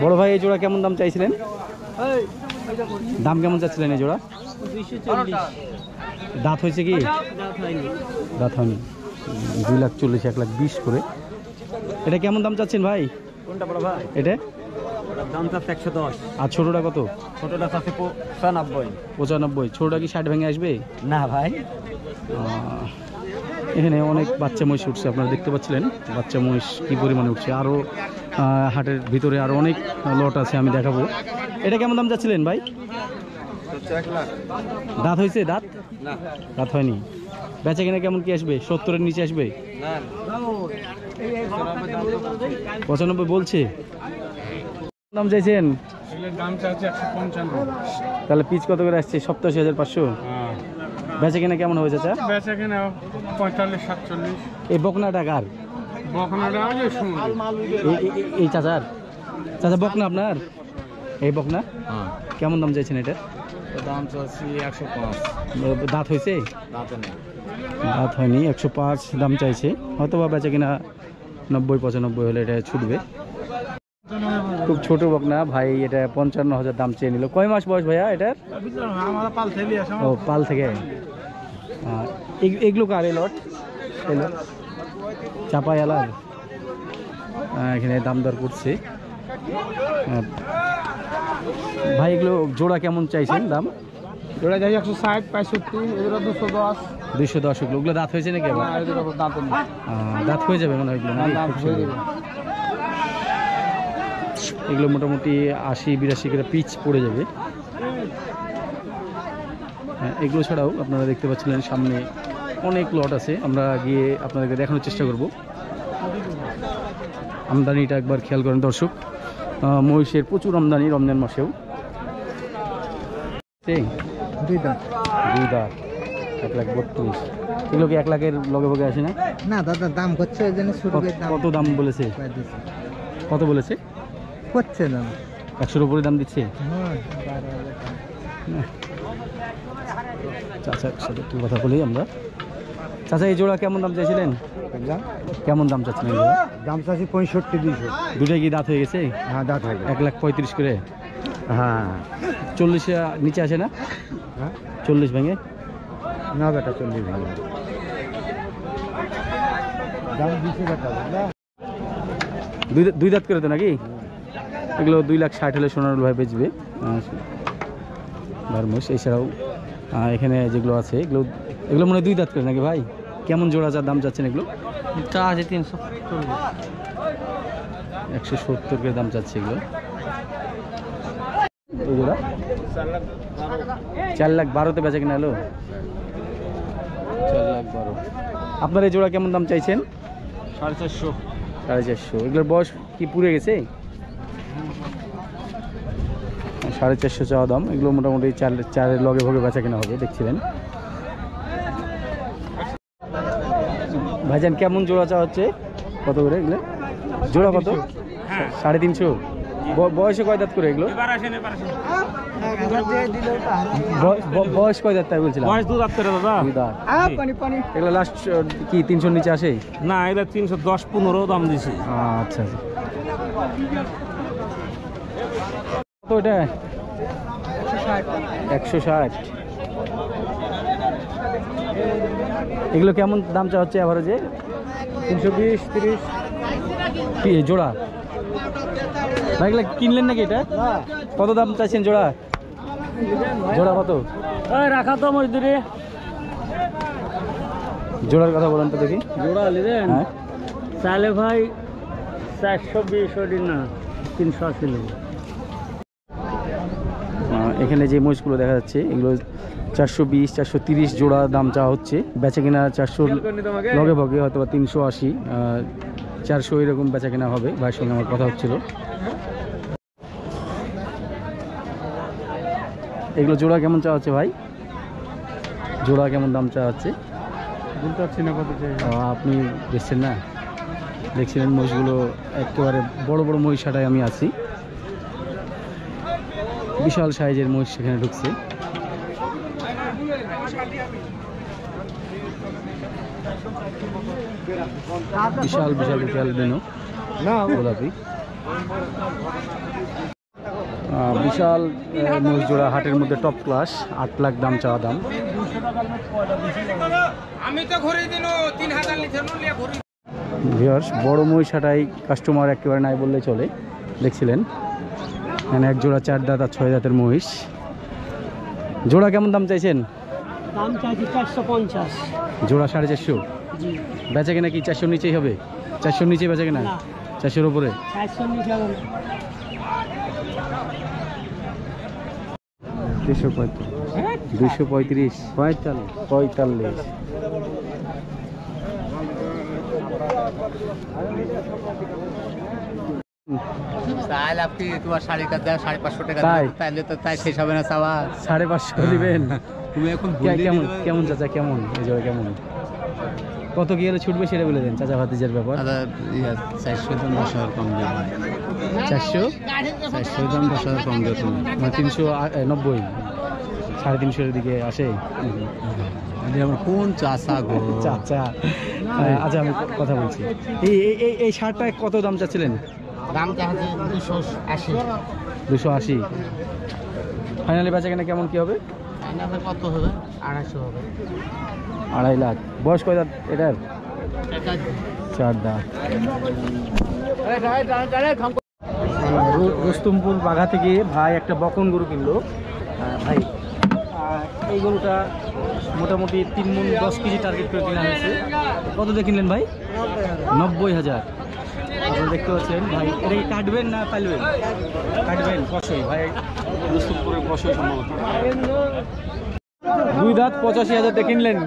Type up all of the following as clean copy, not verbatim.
বড় ভাই এই জোড়া কেমন দাম চাইছিলেন? দাম কেমন চাচ্ছিলেন এই জোড়া? 240। দাঁত হয়েছে কি? দাঁত হয়নি। 2,40,000 1,20,000 করে। এটা কেমন দাম চাচ্ছেন ভাই? কোনটা বড় ভাই? এটা দাম চাচ্ছে 110। আর ছোটটা কত? ছোটটা চাচ্ছে 95। 95। ছোটটা কি 60 ভেঙে আসবে? না ভাই, এখানে অনেক বাচ্চা মহিষ উঠছে, আপনারা দেখতে পাচ্ছিলেন বাচ্চা মহিষ কি পরিমাণে উঠছে। আরও হাটের ভিতরে আরও অনেক লট আছে, আমি দেখাবো। এটা কেমন দাম চাচ্ছিলেন ভাই? 1 লাখ। দাঁত হয়েছে? দাঁত না, দাঁত হয়নি। বেচা কিনা কেমন কি আসবে? 70-এর নিচে আসবে? না 95 বলছে। দাম চাইছেন? দাম চাচ্ছে 155। তাহলে পিচ কত করে আসছে? 87,500। বেচা কিনা কেমন হবে চাচা? বেচা কিনা 45-47। এই বকনাটা কার? বকনাটা ওই সময় এই চাচার? চাচা বকনা আপনার? এই বকনা কেমন দাম চাইছেন এটা? দাম চাচ্ছি 105। দাঁত হয়েছে? দাঁতে নেই। দাঁত হয়নি। 105 দাম চাইছে, হয়তো বা বেচা কিনা 90-95 হলে এটা ছুটবে। খুব ছোট বকনা ভাই, এটা 55,000 দাম চেয়ে নিল। কয় মাস বয়স ভাইয়া এটার? ও, পাল থেকে। এগুলো কার এলট? এলো চাপাই আলার। এখানে দাম দর করছে ভাই। এগুলো জোড়া কেমন চাইছেন দাম? জোড়া যাই 160-65, এগুলো 210। 210। ওগুলো দাঁত হয়েছে নাকি? দাঁত হয়ে যাবে মনে হয় এগুলো মোটামুটি 80-82 করে পিচ পড়ে যাবে। এগুলো ছাড়াও আপনারা দেখতে পাচ্ছিলেন সামনে অনেক লট আছে, আমরা গিয়ে আপনাদেরকে দেখানোর চেষ্টা করব। আমদানিটা একবার খেয়াল করেন দর্শক, মহিষের প্রচুর আমদানি রমজান মাসেও। 2 দাঁত 1,32,000। এগুলো কি 1 লাখের লগে ভগে আসে না? না দাদা, দাম করছে ওই জন্য কত দাম বলেছে? কত বলেছে? করছে না 100-এর উপরে দাম দিচ্ছে। চাচার সাথে একটু কথা বলি আমরা। চাচা এই জোড়া কেমন দাম চাইছিলেন? কেমন দাম চাচ্ছিলেন? দাম চাচ্ছি 65-200। দুটাই কি দাঁত হয়ে গেছে? হ্যাঁ, দাঁত হয়ে গেছে। 1,35,000 করে। হ্যাঁ, 40 নিচে আসে না? হ্যাঁ 40 ভেঙে না বেটা, 40 ভালো দাম দিচ্ছে বেটা। দুই দাঁত করে তো নাকি? এগুলো 2,60,000 হলে সোনার ভাই বেচবে। মহিষ এছাড়াও এখানে যেগুলো আছে এগুলো মনে হয় 2 দাঁত করে নাকি ভাই? কেমন জোড়া যার দাম চাচ্ছেন এগুলো? 170 করে দাম চাচ্ছে এগুলো। এই জোড়া 4,12,000 বেচা কিনা হলো। 4,12,000। আপনার এই জোড়া কেমন দাম চাইছেন? 450। এগুলোর বয়স কি পুড়ে গেছে? 450 চাওয়া দাম। এগুলো মোটামুটি 4-4-এর লগে ভগে বেচা কিনা হবে, দেখছিলেন। ভাইজান কেমন জোড়া চাওয়া হচ্ছে? কত করে এগুলো জোড়া? কত? 350। বয়সে কয় দাঁত করে এগুলো? বয়স কয় দাঁত তাই বলছিলাম? বয়স 2 দাঁত করে দাদা। 2 দাঁত। এগুলো লাস্ট কি 300-র নিচে আসে? না, এটা 310-15 দাম দিছি। আচ্ছা কত এটা? 160। এগুলো কেমন দাম চা হচ্ছে এভারেজে? 320-30 জোড়া। ভাই এগুলো কিনলেন নাকি? এটা কত দাম চাইছেন জোড়া? জোড়া কত রাখা তো মজদুরি। জোড়ার কথা বলেন তো দেখি। জোড়া নিলেন? হ্যাঁ চাইলে ভাই 420 না 380 নেব। এখানে যে মহিষগুলো দেখা যাচ্ছে এগুলো 420-430 জোড়া দাম চাওয়া হচ্ছে। বেচা কিনা 400 লগে ভগে, হয়তো বা 380, 400 এরকম বেচা কিনা হবে। ভাইয়ের সঙ্গে আমার কথা হচ্ছিল। এগুলো জোড়া কেমন চাওয়া হচ্ছে ভাই? জোড়া কেমন দাম চাওয়া হচ্ছে? বলতে পারছি না কত চাই। আপনি দেখছেন না? দেখছিলেন মহিষগুলো একেবারে বড় বড় মহিষ হাটায় আমি আছি। বিশাল সাইজের মহিষ সেখানে ঢুকছে। বিশাল বিশাল বিশাল বেনু গোলাপি। বিশাল মহিষ জোড়া, হাটের মধ্যে টপ ক্লাস, 8 লাখ দাম, চাওয়া দাম। আমি তো ঘুরে দিন 3000 লিটার নিয়ে ঘুরি। ভিউয়ার্স, বড় মহিষ হাটাই কাস্টমার একেবারে নাই বললে চলে। দেখছিলেন এখানে এক জোড়া 4 দাঁত আর 6 দাঁতের মহিষ। জোড়া কেমন দাম চাইছেন? দাম চাইছি 450। জোড়া 450। জি, বেচা কেনা কি 400 নিচেই হবে? 400 নিচে বেচা কেনা? 400-এর উপরে? 400 নিচে হবে না। 235, 45। তাহলে আপনি তোমার শাড়ি কাজ 550 টাকা তাই? তাহলে তো তাই শেষ হবে না চাওয়া। 550 দিবেন? তুমি এখন কেমন কেমন চাচা, কেমন এই জোড়া কেমন? কত কি হলে ছুটবে সেটা বলে দেন, চাচা ভাতিজার ব্যাপার। 400 দাম 10,000 কম দেবে। 400 400 দাম 10,000 কম দেবে তুমি। মানে 390, 350-এর দিকে আসে। আমার কোন চাষা গো? চাচা আচ্ছা, আমি কথা বলছি। এই শার্টটা কত দাম চাচ্ছিলেন? দাম চাইছি 280। 280। ফাইনালি বেচা কেনা কেমন কি হবে? কত হবে? 250 হবে। 2.5 লাখ। বয়স কয় দাঁত এটার? 4 দাঁত। রুস্তমপুর বাঘা থেকে ভাই একটা বকন গরু কিনলো। ভাই এই গরুটা মোটামুটি 3 মণ 10 কেজি টার্গেট করে কিনা হয়েছে। কত দিয়ে কিনলেন ভাই? 90,000। আপনারা দেখতে পাচ্ছেন ভাই, এটা কি কাটবেন না পালবেন? কাটবেন, কষই ভাই, রুস্তমপুরের কষই সম্ভবত। 2 দাঁত 85,000 দিয়ে কিনলেন।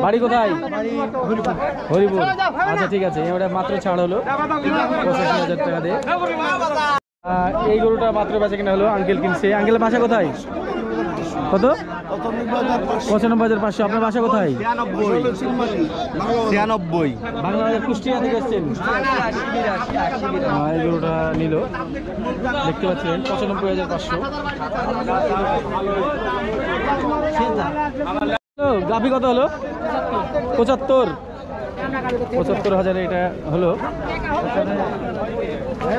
বাড়ি কোথায়? হরিপুর। আচ্ছা ঠিক আছে, এবারে মাত্র ছাড় হলো 85,000 টাকা দিয়ে। এই গরুটা মাত্র বেচা কিনা হলো, আঙ্কেল কিনছে। আঙ্কেলের বাসা কোথায়? কত? 95,500। আপনার বাসা কোথায়? 93। বাংলাদেশের কুষ্টিয়া থেকে এসছেন। এই গরুটা নিল, দেখতে পাচ্ছেন 95,500। গাভি কত হলো? 75,000 এটা হলো।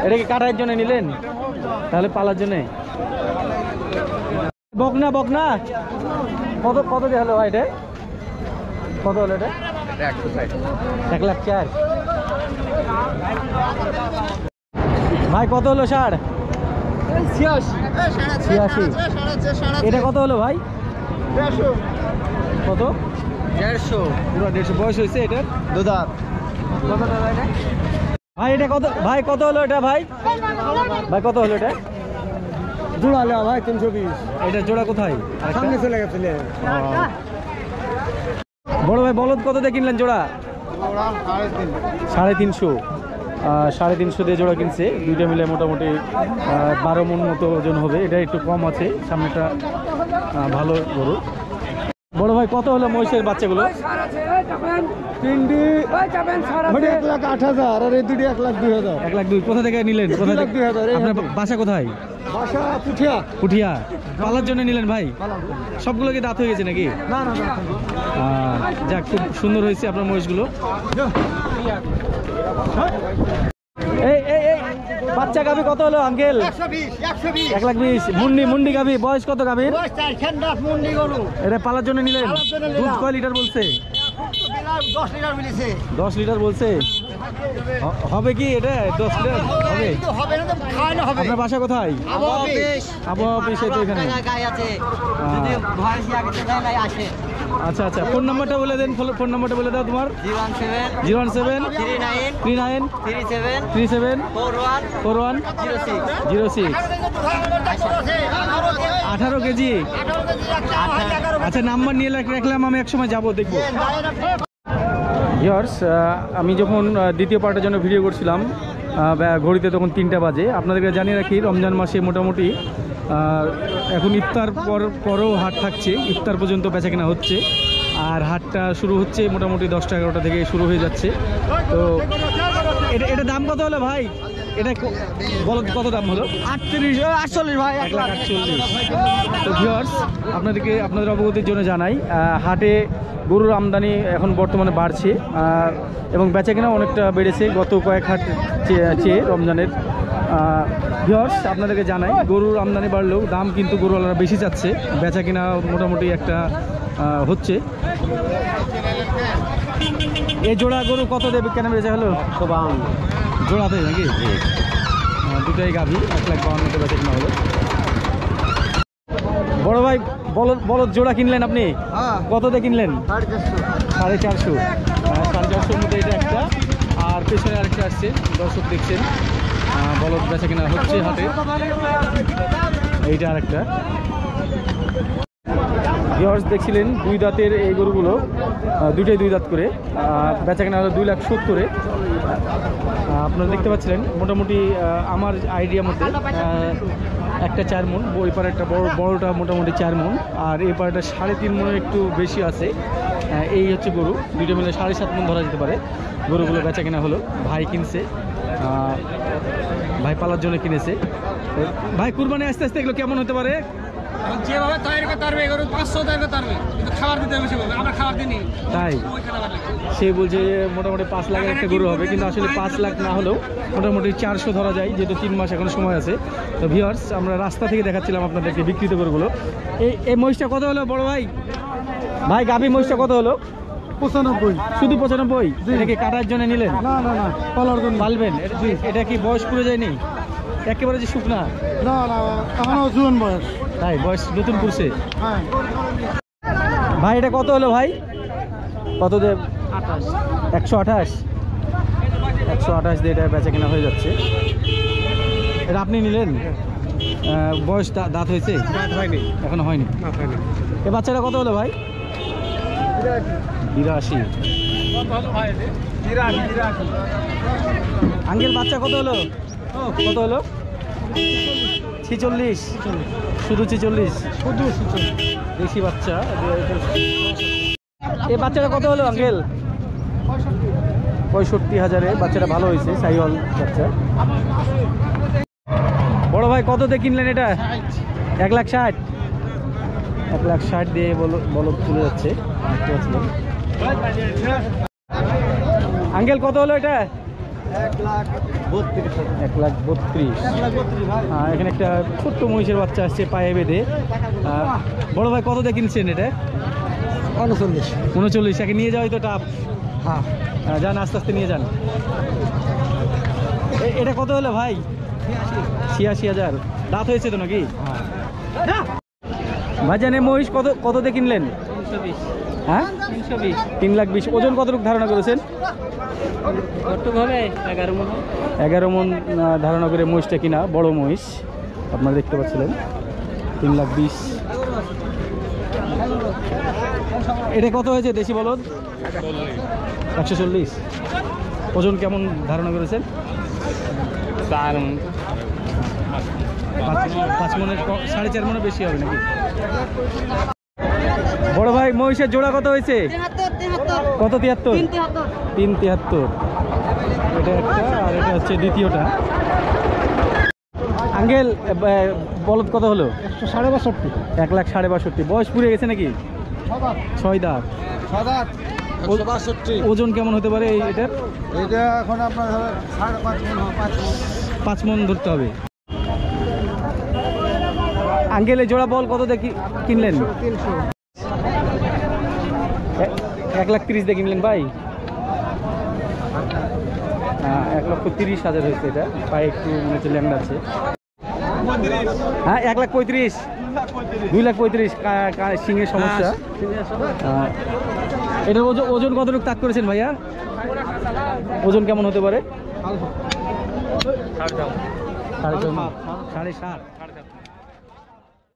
এটা কি কাটার জন্য নিলেন? তাহলে পালার জন্য? বকনা কত দিয়ে হলো ভাই? এটা কত হলো? এটা 1 লাখ 4। ভাই কত হলো? 86। এটা কত হলো ভাই? কত? 150। পুরো 150 বয়স হয়েছে এটা? 2 দাঁত। কত টাকা এটা ভাই? এটা কত ভাই? কত হলো এটা ভাই? কত হলো এটা? জোড়া লে ভাই 320। এটা জোড়া কোথায়? সামনে চলে গেছিলে। বড় ভাই বলদ কত দিয়ে কিনলেন জোড়া? 350। 350 দিয়ে জোড়া কিনছে। দুইটা মিলে মোটামুটি 12 মণ মতো ওজন হবে। এটা একটু কম আছে, সামনেটা ভালো গরু। বড় ভাই কত হলো মহিষের বাচ্চাগুলো? 1,08,000 আর এই দুটি 1,02,000। 1,02,000। কোথা থেকে নিলেন? কোথা থেকে? 1,02,000। আপনার বাসা কোথায়? বাসা পুঠিয়া। পুঠিয়া। পালার জন্য নিলেন ভাই? সবগুলো কি দাঁত হয়ে গেছে নাকি? না। যাক, খুব সুন্দর হয়েছে আপনার মহিষগুলো। এই বাচ্চা গাভি কত হলো আঙ্কেল? 1,20,000। মুন্ডি গাভি। বয়স কত গাভির? এটা পালার জন্য নিলেন? দুধ কয় লিটার বলছে? 10 লিটার বলছে। হবে কি এটা 10 লিটার হবে? আপনার বাসা কোথায়? আবহাওয়া অফিসে তো এখানে। আচ্ছা ফোন নাম্বারটা বলে দেন। ফোন নাম্বারটা বলে দাও তোমার। 017 39 37 41 06। 18 কেজি। আচ্ছা, নাম্বার নিয়ে রাখলাম, আমি একসময় যাবো, দেখবো। ভিউয়ার্স, আমি যখন দ্বিতীয় পার্টের জন্য ভিডিও করছিলাম, ঘড়িতে তখন 3টা বাজে। আপনাদেরকে জানিয়ে রাখি, রমজান মাসে মোটামুটি এখন ইফতার পরেও হাট থাকছে। ইফতার পর্যন্ত বেচাকেনা হচ্ছে। আর হাটটা শুরু হচ্ছে মোটামুটি 10টা 11টা থেকে শুরু হয়ে যাচ্ছে। তো এটা দাম কত হলো ভাই? এটা বলো কত দাম হলো? 48 ভাই, 1,48,000। তো ভিউয়ার্স, আপনাদের অবগতির জন্য জানাই, হাটে গরুর আমদানি এখন বর্তমানে বাড়ছে এবং বেচাকেনা অনেকটা বেড়েছে গত কয়েক হাট চেয়ে রমজানের। ভিউয়ার্স, আপনাদেরকে জানাই, গরুর আমদানি বাড়লেও দাম কিন্তু গরুওয়ালারা বেশি চাচ্ছে, বেচাকেনা মোটামুটি একটা হচ্ছে। এই জোড়া গরু কত দেবে কেন বেচা হলো? 52 জোড়াতে নাকি? দুটাই গাভী, 1,52,000 বেচা কেনা হলো। বড় ভাই, বলদ জোড়া কিনলেন আপনি? হ্যাঁ, কত দিয়ে কিনলেন? 450। 450 মধ্যে এটা একটা, আর পেছনে আরেকটা আসছে, দর্শক দেখছেন। বলদ বেচা কেনা হচ্ছে হাটে। এইটা আরেকটা। ভিউয়ার্স, দেখছিলেন দুই দাঁতের এই গরুগুলো, দুইটাই দুই দাঁত করে, বেচা কেনা হলো 2,70,000-এ। আপনারা দেখতে পাচ্ছিলেন মোটামুটি আমার আইডিয়া মতে একটা 4 মণ, ওই পারে একটা বড়টা মোটামুটি 4 মণ, আর এই পারেটা 3.5 মণের একটু বেশি আছে। এই হচ্ছে গরু, দুটো মিলে 7.5 মণ ধরা যেতে পারে। গরুগুলো বেচা কেনা হলো, ভাই কিনছে, ভাই পালার জন্য কিনেছে। ভাই, কুরবানি আস্তে আস্তে এগুলো কেমন হতে পারে? যেভাবে তৈরি করতে পারবে এগুলো 500 তৈরি করতে পারবে, কিন্তু খাবার দিতে হবে, আমরা খাবার দিই। তাই সে বলছে মোটামুটি 5 লাখের একটা গরু হবে, কিন্তু আসলে 5 লাখ না হলেও মোটামুটি 400 ধরা যায়, যেহেতু 3 মাস এখন সময় আছে। তো ভিউয়ার্স, আমরা রাস্তা থেকে দেখাচ্ছিলাম আপনাদেরকে বিক্রিত গরুগুলো। এই মহিষটা কত হলো বড় ভাই? ভাই, গাভী মহিষটা কত হলো? 95। শুধু 95? এটা কি কাটার জন্য নিলেন? না, পালার জন্য পালবেন? এটা কি বয়স পুরো যায়নি একেবারে যে শুকনা? না, এখনো জুন বয়স। তাই বয়স নতুন পুরছে? হ্যাঁ। ভাই, এটা কত হলো ভাই? কত দেব? 128। 128 দিয়ে এটা বেচা কেনা হয়ে যাচ্ছে। এটা আপনি নিলেন? বয়স দাঁত হয়েছে? হয়নি, এখনো হয়নি। এ বাচ্চাটা কত হলো ভাই? 82। আঙ্কেল, বাচ্চা কত হলো? কত হলো? 46। শুধু 46? দেশি বাচ্চা। এই বাচ্চাটা কত হলো আঙ্কেল? 65,000-এ বাচ্চাটা ভালো হয়েছে, সাইওয়াল বাচ্চা। বড় ভাই, কত দিয়ে কিনলেন এটা? 1,60,000। 1,60,000 দিয়ে বলদ চলে যাচ্ছে। আঙ্কেল, কত হলো এটা? 1,32,000। এখানে একটা ছোট্ট মহিষের বাচ্চা আসছে পায়ে বেঁধে। বড় ভাই, কত দিয়ে কিনছেন এটা? 39। একে নিয়ে যাওয়াই তো টাফ। হ্যাঁ, যান, আস্তে আস্তে নিয়ে যান। এটা কত হলো ভাই? 86,000। দাঁত হয়েছে তো নাকি? ভাইজান, এই মহিষ কত দিয়ে কিনলেন? 320। হ্যাঁ, 3,20,000। ওজন কতটুকু ধারণা করেছেন? 11 মণ ধারণা করে মহিষটা কিনা, বড় মহিষ আপনারা দেখতে পাচ্ছিলেন। 3,20,000। এটা কত হয়েছে দেশি বলদ? 140। ওজন কেমন ধারণা করেছেন? 4 মণ। 5 মণের 4.5 মণের বেশি হবে নাকি? বড় ভাই, মহিষের জোড়া কত হয়েছে? 73। কত? 73? 3,73। এটা একটা, আর এটা হচ্ছে দ্বিতীয়টা। আঙ্কেল, বলদ কত হলো? 165। 1,62,000। বয়স পুড়ে গেছে নাকি? 6 দাঁত। ওজন কেমন হতে পারে এটার? এটা এখন আপনার 5.5 মণ, 5 মণ ধরতে হবে। আঙ্কেল, এই জোড়া বল কত দিয়ে কিনলেন? 300। 1,30,000 দিয়ে কিনলেন ভাই? 1,30,000 হয়েছে এটা। পায়ে একটু মনে হচ্ছে ল্যাংড়া আছে। হ্যাঁ, 1,35,000। 2,35,000 সিংহের সমস্যা। এটার ওজন কতটুকু তাক করেছেন ভাইয়া? ওজন কেমন হতে পারে? 7.5।